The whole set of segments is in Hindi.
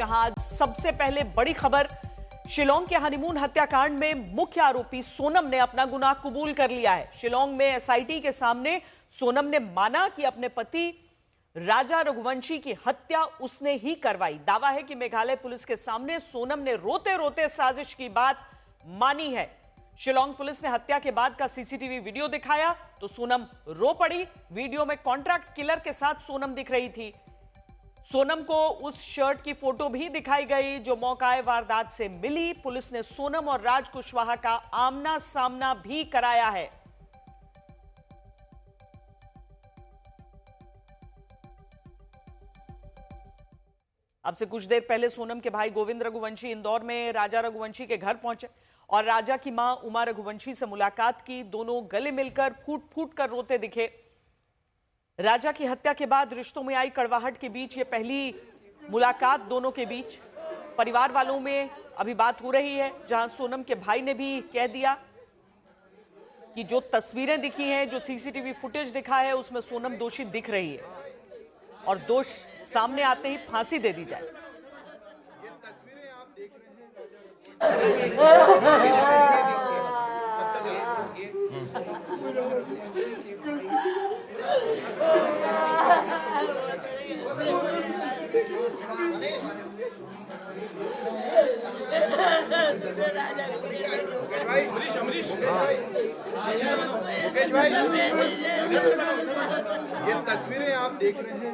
जहां आज सबसे पहले बड़ी खबर, शिलांग के हनीमून हत्याकांड में मुख्य आरोपी सोनम ने अपना गुनाह कबूल कर लिया है। शिलांग में एसआईटी के सामने सोनम ने माना कि अपने पति राजा रघुवंशी की हत्या उसने ही करवाई। दावा है कि मेघालय पुलिस के सामने सोनम ने रोते रोते साजिश की बात मानी है। शिलांग पुलिस ने हत्या के बाद का सीसीटीवी वीडियो दिखाया तो सोनम रो पड़ी। वीडियो में कॉन्ट्रैक्ट किलर के साथ सोनम दिख रही थी। सोनम को उस शर्ट की फोटो भी दिखाई गई जो मौकाए वारदात से मिली। पुलिस ने सोनम और राज कुशवाहा का आमना सामना भी कराया है। अब से कुछ देर पहले सोनम के भाई गोविंद रघुवंशी इंदौर में राजा रघुवंशी के घर पहुंचे और राजा की मां उमा रघुवंशी से मुलाकात की। दोनों गले मिलकर फूट फूट कर रोते दिखे। राजा की हत्या के बाद रिश्तों में आई कड़वाहट के बीच ये पहली मुलाकात दोनों के बीच। परिवार वालों में अभी बात हो रही है, जहां सोनम के भाई ने भी कह दिया कि जो तस्वीरें दिखी हैं, जो सीसीटीवी फुटेज दिखा है, उसमें सोनम दोषी दिख रही है और दोष सामने आते ही फांसी दे दी जाए। ये तस्वीरें आप देख रहे हैं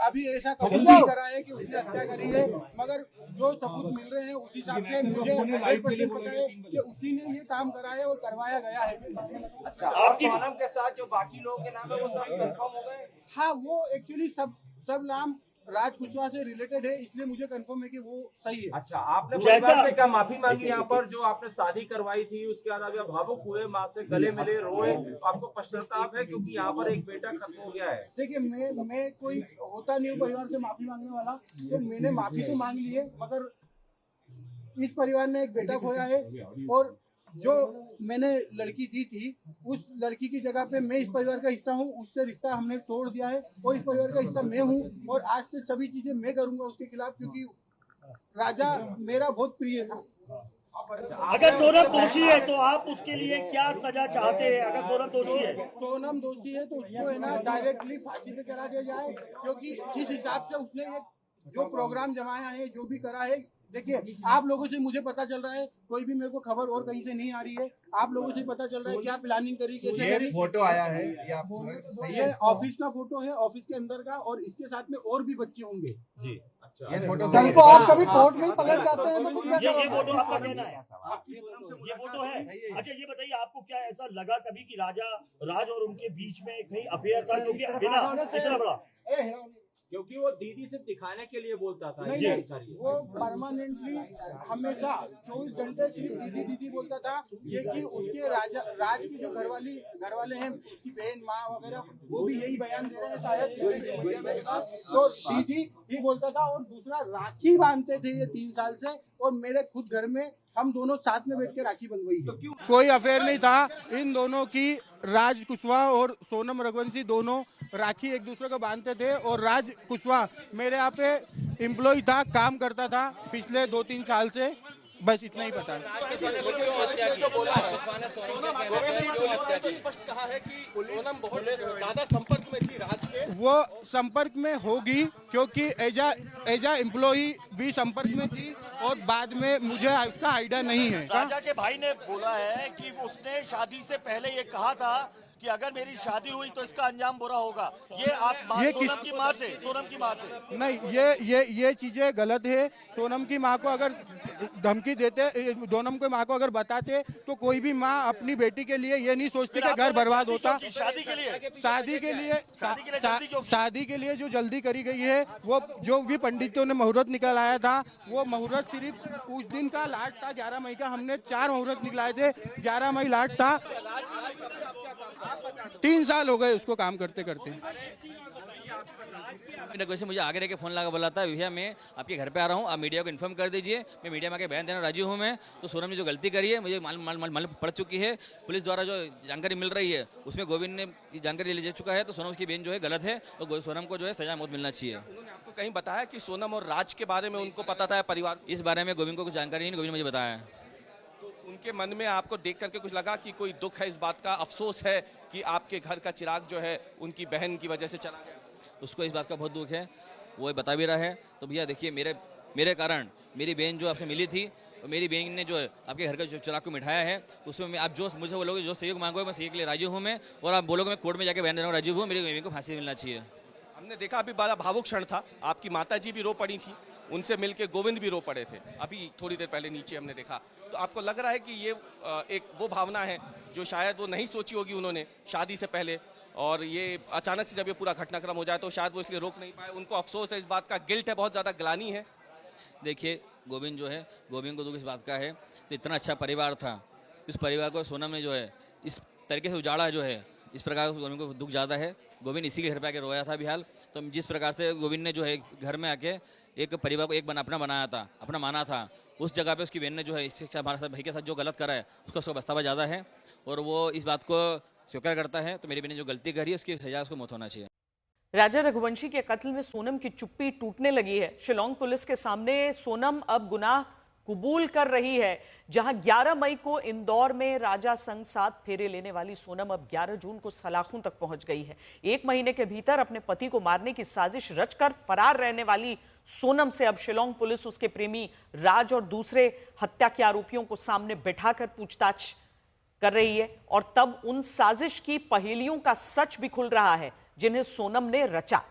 अभी ऐसा कबूल नहीं करा है कि उसने हत्या करी है, मगर जो सबूत मिल रहे हैं उस हिसाब से मुझे 100% पता है कि उसी ने ये काम करा है और करवाया गया है। अच्छा, और सोनम के साथ जो बाकी लोगों के नाम है वो सब कंफर्म हो गए? हाँ, वो एक्चुअली सब नाम राज कुशवाहा से रिलेटेड है, इसलिए मुझे कंफर्म है कि वो सही है। अच्छा, आपने परिवार से क्या माफी मांगी यहाँ पर जो आपने शादी करवाई थी, उसके बाद आप भावुक हुए, माँ से गले मिले, रोए, आपको पश्चाताप है क्योंकि यहाँ पर एक बेटा खत्म हो गया है? देखिए, मैं कोई होता नहीं हूँ परिवार से माफी मांगने वाला, तो मैंने माफी तो मांग ली है, मगर इस परिवार ने एक बेटा खोया है और जो मैंने लड़की दी थी उस लड़की की जगह पे मैं इस परिवार का हिस्सा हूँ, उससे रिश्ता हमने तोड़ दिया है और इस परिवार का हिस्सा मैं हूँ और आज से सभी चीजें मैं करूंगा उसके खिलाफ, क्योंकि राजा मेरा बहुत प्रिय था। अगर सोनम दोषी है तो आप उसके लिए क्या सजा चाहते हैं? अगर सोनम दोषी है, सोनम दोषी है तो उसको है ना डायरेक्टली फांसी पे चढ़ा दिया जाए, क्योंकि जिस हिसाब से उसने ये जो प्रोग्राम जमाया है, जो भी करा है, देखिए आप लोगों से मुझे पता चल रहा है, कोई भी मेरे को खबर और कहीं से नहीं आ रही है, आप लोगों से पता चल रहा है क्या प्लानिंग करी, कैसे करी। फोटो आया है ये ऑफिस का फोटो है, ऑफिस के अंदर का, और इसके साथ में और भी बच्चे होंगे जी। अच्छा, ये फोटो कल को आप कभी कोर्ट में ही पकड़ जाते हैं तो ये फोटो आपका कहना है, ये फोटो है। अच्छा, ये बताइए आपको क्या ऐसा लगा कभी कि राज और उनके बीच में कहीं अफेयर था? क्योंकि बिना इतना बड़ा, क्योंकि वो दीदी से दिखाने के लिए बोलता था। नहीं, वो परमानेंटली हमेशा 24 घंटे सिर्फ दीदी दीदी बोलता था। ये कि उसके राज की जो घर वाले हैं, उसकी बहन माँ वगैरह, वो भी यही बयान दे रहे हैं शायद, तो दीदी ही बोलता था। और दूसरा, राखी बांधते थे ये 3 साल से, और मेरे खुद घर में हम दोनों साथ में बैठ के राखी बंधवाई है। तो कोई अफेयर नहीं था इन दोनों की। राज कुशवाहा और सोनम रघुवंशी दोनों राखी एक दूसरे को बांधते थे, और राज कुशवाहा मेरे यहाँ पे एम्प्लॉय था, काम करता था पिछले 2-3 साल से, बस इतना ही पता है। स्पष्ट कहा है कि सोनम बहुत ज्यादा संपर्क में थी राज के। वो संपर्क में होगी क्योंकि एजा एम्प्लॉई भी संपर्क में थी, और बाद में मुझे इसका आइडिया नहीं है। राजा के भाई ने बोला है कि उसने शादी से पहले ये कहा था कि अगर मेरी शादी हुई तो इसका अंजाम बुरा होगा। ये आप सोनम की माँ से नहीं, ये चीजें गलत है। सोनम की माँ को अगर धमकी देते, सोनम की माँ को अगर बताते, तो कोई भी माँ अपनी बेटी के लिए ये नहीं सोचती कि घर बर्बाद होता। शादी के लिए जो जल्दी करी गई है, वो जो भी पंडितों ने मुहूर्त निकलाया था, वो मुहूर्त सिर्फ उस दिन का लास्ट था, 11 मई का। हमने 4 मुहूर्त निकलाए थे, 11 मई लास्ट था। 3 साल हो गए उसको काम करते करते। वैसे मुझे आगे रह के फोन लगा बोला था, भैया मैं आपके घर पे आ रहा हूँ, आप मीडिया को इन्फॉर्म कर दीजिए, मैं मीडिया में आके बयान देना राजी हूँ। मैं तो सोनम ने जो गलती करी है मुझे मालूम पड़ चुकी है, पुलिस द्वारा जो जानकारी मिल रही है उसमें गोविंद ने जानकारी ले चुका है, तो सोनम की बहन जो है गलत है, तो सोनम को जो है सजा मौत मिलना चाहिए। उन्होंने आपको कहीं बताया कि सोनम और राज के बारे में उनको पता था परिवार? इस बारे में गोविंद को कुछ जानकारी नहीं, गोविंद ने मुझे बताया। तो उनके मन में आपको देख करके कुछ लगा कि कोई दुख है, इस बात का अफसोस है कि आपके घर का चिराग जो है उनकी बहन की वजह से चला गया? उसको इस बात का बहुत दुख है, वो बता भी रहा है। तो भैया देखिए, मेरे कारण मेरी बहन जो आपसे मिली थी, और मेरी बहन ने जो आपके घर का चिराग को मिठाया है, उसमें मैं आप जो मुझे बोलोगे, जो सहयोग मांगोगे, मैं सहयोग के लिए राजी हूँ मैं, और आप बोलोगे मैं कोर्ट में जाके बयान देना राजी हूँ, मेरी बहन को फांसी मिलना चाहिए। हमने देखा अभी बड़ा भावुक क्षण था, आपकी माताजी भी रो पड़ी थी, उनसे मिलके गोविंद भी रो पड़े थे, अभी थोड़ी देर पहले नीचे हमने देखा। तो आपको लग रहा है कि ये एक वो भावना है जो शायद वो नहीं सोची होगी उन्होंने शादी से पहले, और ये अचानक से जब ये पूरा घटनाक्रम हो जाए तो शायद वो इसलिए रोक नहीं पाए, उनको अफसोस है, इस बात का गिल्ट है, बहुत ज़्यादा ग्लानी है। देखिए गोविंद जो है, गोविंद को दुख इस बात का है, तो इतना अच्छा परिवार था, इस परिवार को सोनम ने जो है इस तरीके से उजाड़ा जो है, इस प्रकार गोविंद को दुख ज़्यादा है। गोविंद इसी के घर पे आके रोया था फिलहाल। तो जिस प्रकार से गोविंद ने जो है घर में आके एक परिवार को एक अपना बनाया था, अपना माना था, उस जगह पे उसकी बहन ने जो है इससे हमारे साथ भाई के साथ जो गलत करा है उसका पछतावा ज़्यादा है, और वो इस बात को स्वीकार करता है। तो मेरी बहन ने जो गलती करी है उसकी सजा उसको मौत होना चाहिए। राजा रघुवंशी के कत्ल में सोनम की चुप्पी टूटने लगी है। शिलोंग पुलिस के सामने सोनम अब गुनाह कबूल कर रही है। जहां 11 मई को इंदौर में राजा संग 7 फेरे लेने वाली सोनम अब 11 जून को सलाखों तक पहुंच गई है। 1 महीने के भीतर अपने पति को मारने की साजिश रचकर फरार रहने वाली सोनम से अब शिलोंग पुलिस उसके प्रेमी राज और दूसरे हत्या के आरोपियों को सामने बैठाकर पूछताछ कर रही है, और तब उन साजिश की पहेलियों का सच भी खुल रहा है जिन्हें सोनम ने रचा।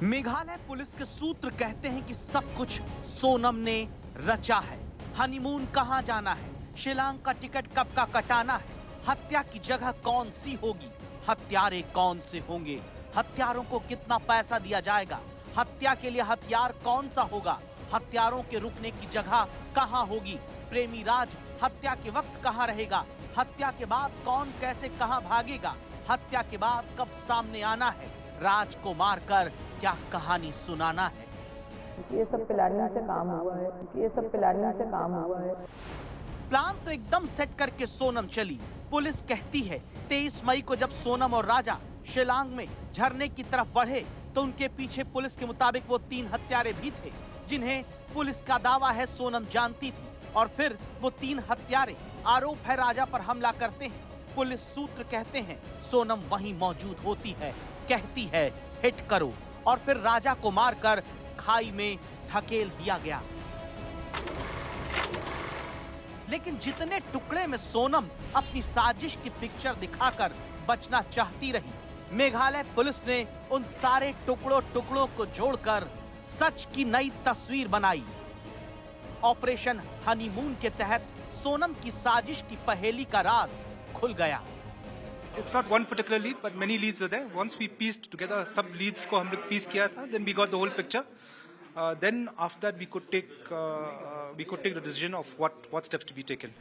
मेघालय पुलिस के सूत्र कहते हैं कि सब कुछ सोनम ने रचा है। हनीमून कहां जाना है, शिलांग का टिकट कब का कटाना है, हत्या की जगह कौन सी होगी, हत्यारे कौन से होंगे, हत्यारों को कितना पैसा दिया जाएगा, हत्या के लिए हथियार कौन सा होगा, हत्यारों के रुकने की जगह कहां होगी, प्रेमी राज हत्या के वक्त कहां रहेगा, हत्या के बाद कौन कैसे कहां भागेगा, हत्या के बाद कब सामने आना है, राज को मारकर क्या कहानी सुनाना है। ये सब प्लानिंग से काम हुआ है, ये सब प्लानिंग से काम हुआ है। प्लान तो एकदम सेट करके सोनम चली। पुलिस कहती है 23 मई को जब सोनम और राजा शिलांग में झरने की तरफ बढ़े तो उनके पीछे पुलिस के मुताबिक वो 3 हत्यारे भी थे, जिन्हें पुलिस का दावा है सोनम जानती थी, और फिर वो 3 हत्यारे आरोप है राजा पर हमला करते हैं। पुलिस सूत्र कहते हैं सोनम वहीं मौजूद होती है, कहती है हिट करो, और फिर राजा को मारकर खाई में धकेल दिया गया। लेकिन जितने टुकड़े में सोनम अपनी साजिश की पिक्चर दिखाकर बचना चाहती रही, मेघालय पुलिस ने उन सारे टुकड़ों को जोड़कर सच की नई तस्वीर बनाई। ऑपरेशन हनीमून के तहत सोनम की साजिश की पहेली का राज खुल गया। It's not one particular lead, but many leads are there. Once we pieced together, sub leads को हम लोग piece किया था, then we got the whole picture. Then after that we could take the decision of what steps to be taken.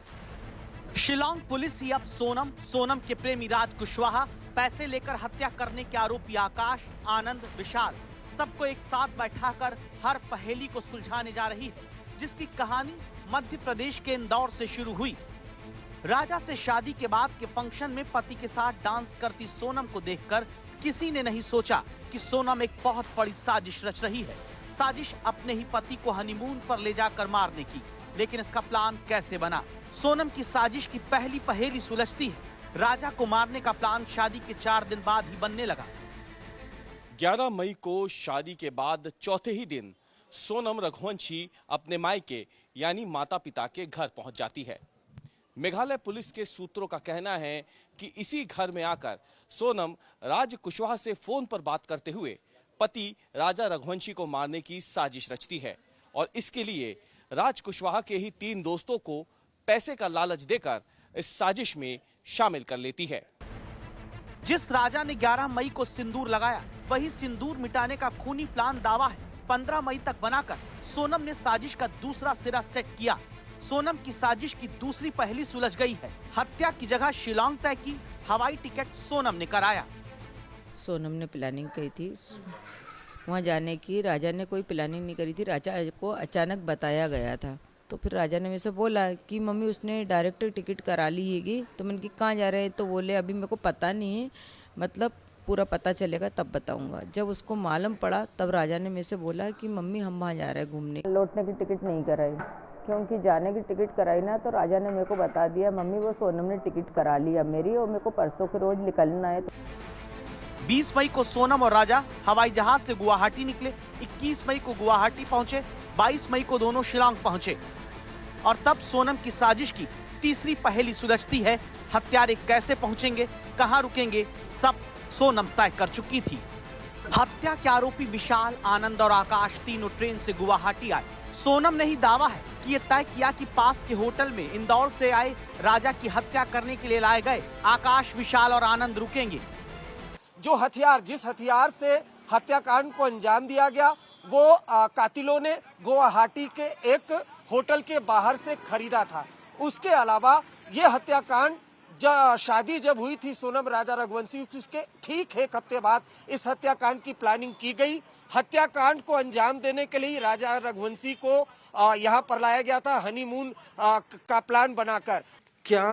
Shillong police ही अब सोनम के प्रेमी राज कुशवाहा, पैसे लेकर हत्या करने के आरोपी आकाश, आनंद, विशाल, सबको एक साथ बैठाकर हर पहेली को सुलझाने जा रही है, जिसकी कहानी मध्य प्रदेश के इंदौर से शुरू हुई। राजा से शादी के बाद के फंक्शन में पति के साथ डांस करती सोनम को देखकर किसी ने नहीं सोचा कि सोनम एक बहुत बड़ी साजिश रच रही है, साजिश अपने ही पति को हनीमून पर ले जाकर मारने की। लेकिन इसका प्लान कैसे बना? सोनम की साजिश की पहली पहेली सुलझती है। राजा को मारने का प्लान शादी के 4 दिन बाद ही बनने लगा। 11 मई को शादी के बाद चौथे ही दिन सोनम रघुवंशी अपने मायके यानी माता पिता के घर पहुंच जाती है। मेघालय पुलिस के सूत्रों का कहना है कि इसी घर में आकर सोनम राज कुशवाहा से फोन पर बात करते हुए पति राजा रघुवंशी को मारने की साजिश रचती है, और इसके लिए राज कुशवाहा के ही 3 दोस्तों को पैसे का लालच देकर इस साजिश में शामिल कर लेती है। जिस राजा ने 11 मई को सिंदूर लगाया, वही सिंदूर मिटाने का खूनी प्लान दावा है 15 मई तक बनाकर सोनम ने साजिश का दूसरा सिरा सेट किया। सोनम की साजिश की दूसरी पहेली सुलझ गई है। हत्या की जगह शिलांग तय की, हवाई टिकट सोनम ने कराया। सोनम ने प्लानिंग की थी वहाँ जाने की, राजा ने कोई प्लानिंग नहीं करी थी, राजा को अचानक बताया गया था। तो फिर राजा ने मेरे से बोला कि मम्मी उसने डायरेक्ट टिकट करा ली हैगी। तो मैंने कि कहाँ जा रहे हैं, तो बोले अभी मेरे को पता नहीं है, मतलब पूरा पता चलेगा तब बताऊंगा। जब उसको मालूम पड़ा तब राजा ने मेरे से बोला कि मम्मी हम वहाँ जा रहे हैं घूमने। लौटने की टिकट नहीं कराई, क्योंकि जाने की टिकट कराई ना तो राजा ने मेरे को बता दिया मम्मी वो सोनम ने टिकट करा लिया मेरी, और मेरे को परसों के रोज निकलना है। 20 मई को सोनम और राजा हवाई जहाज से गुवाहाटी निकले। 21 मई को गुवाहाटी पहुंचे। 22 मई को दोनों शिलांग पहुंचे। और तब सोनम की साजिश की तीसरी पहेली सुलझती है। हत्यारे कैसे पहुंचेंगे, कहां रुकेंगे, सब सोनम तय कर चुकी थी। हत्या के आरोपी विशाल, आनंद और आकाश तीनों ट्रेन से गुवाहाटी आए। सोनम ने ही दावा है कि ये तय किया कि पास के होटल में इंदौर से आए राजा की हत्या करने के लिए लाए गए आकाश, विशाल और आनंद रुकेंगे। जो हथियार, जिस हथियार से हत्याकांड को अंजाम दिया गया, वो कातिलों ने गुवाहाटी के एक होटल के बाहर से खरीदा था। उसके अलावा ये हत्याकांड शादी जब हुई थी सोनम राजा रघुवंशी, उसके ठीक 1 हफ्ते बाद इस हत्याकांड की प्लानिंग की गई। हत्याकांड को अंजाम देने के लिए राजा रघुवंशी को यहाँ पर लाया गया था हनीमून का प्लान बनाकर। क्या